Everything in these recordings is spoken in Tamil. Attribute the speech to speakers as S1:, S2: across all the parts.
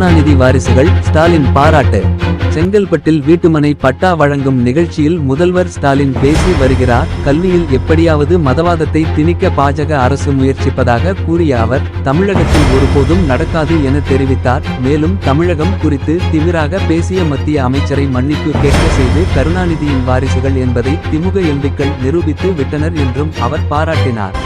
S1: கருணாநிதி வாரிசுகள் ஸ்டாலின் பாராட்டு. செங்கல்பட்டில் வீட்டுமனை பட்டா வழங்கும் நிகழ்ச்சியில் முதல்வர் ஸ்டாலின் பேசி வருகிறார். கல்வியில் எப்படியாவது மதவாதத்தை திணிக்க பாஜக அரசு முயற்சிப்பதாக கூறிய அவர், தமிழகத்தில் ஒருபோதும் நடக்காது என தெரிவித்தார். மேலும் தமிழகம் குறித்து திமிராக பேசிய மத்திய அமைச்சரை மன்னிப்பு கேட்க செய்து கருணாநிதியின் வாரிசுகள் என்பதை திமுக எம்பிக்கள் நிரூபித்து விட்டனர் என்றும் அவர் பாராட்டினார்.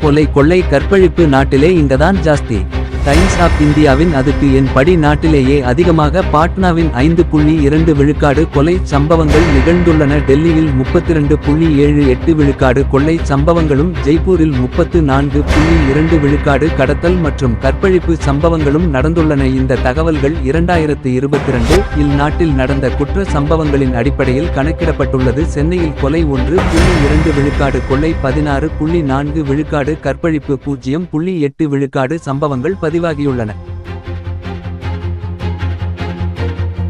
S1: கொலை கொள்ளை கற்பழிப்பு நாட்டிலே இங்கதான் ஜாஸ்தி. டைம்ஸ் ஆப் இந்தியாவின் அதுக்கு என் படி நாட்டிலேயே அதிகமாக பாட்னாவின் 5.2 விழுக்காடு கொலை சம்பவங்கள் நிகழ்ந்துள்ளன. டெல்லியில் 32.78 விழுக்காடு கொள்ளை சம்பவங்களும் ஜெய்ப்பூரில் 34.2 விழுக்காடு கடத்தல் மற்றும் கற்பழிப்பு சம்பவங்களும் நடந்துள்ளன. இந்த தகவல்கள் 2022 இல் நாட்டில் நடந்த குற்ற சம்பவங்களின் அடிப்படையில் கணக்கிடப்பட்டுள்ளது. சென்னையில் கொலை 1.2 விழுக்காடு, கொள்ளை 16.4 விழுக்காடு, கற்பழிப்பு 0.8 விழுக்காடு சம்பவங்கள் பதிவாகியுள்ளன.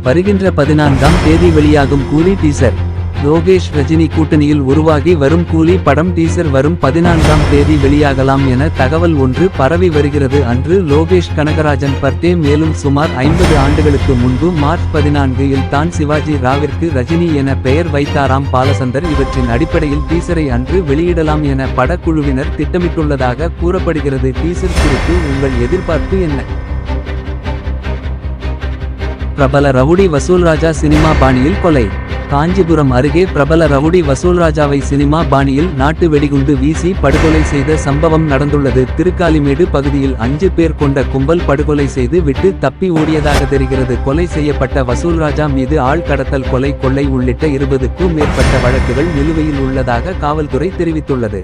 S1: வருகின்ற 14ஆம் தேதி வெளியாகும் கூலி டீசர். லோகேஷ் ரஜினி கூட்டணியில் உருவாகி வரும் கூலி படம் டீசர் வரும் 14ஆம் தேதி வெளியாகலாம் என தகவல் ஒன்று பரவி வருகிறது. அன்று லோகேஷ் கனகராஜன் பர்த்டே. மேலும் சுமார் 50 ஆண்டுகளுக்கு முன்பு மார்ச் 14 இல் தான் சிவாஜி ராவிற்கு ரஜினி என பெயர் வைத்தாராம் பாலசந்தர். இவற்றின் அடிப்படையில் டீசரை அன்று வெளியிடலாம் என படக்குழுவினர் திட்டமிட்டுள்ளதாக கூறப்படுகிறது. டீசர் குறித்து உங்கள் எதிர்பார்ப்பு என்ன? பிரபல ரவுடி வசூல்ராஜா சினிமா பாணியில் கொலை. காஞ்சிபுரம் அருகே பிரபல ரவுடி வசூல்ராஜாவை சினிமா பாணியில் நாட்டு வெடிகுண்டு வீசி படுகொலை செய்த சம்பவம் நடந்துள்ளது. திருக்காலிமேடு பகுதியில் 5 பேர் கொண்ட கும்பல் படுகொலை செய்து விட்டு தப்பி ஓடியதாக தெரிகிறது. கொலை செய்யப்பட்ட வசூல்ராஜா மீது ஆள் கடத்தல், கொலை, கொள்ளை உள்ளிட்ட 20க்கும் மேற்பட்ட வழக்குகள் நிலுவையில் உள்ளதாக காவல்துறை தெரிவித்துள்ளது.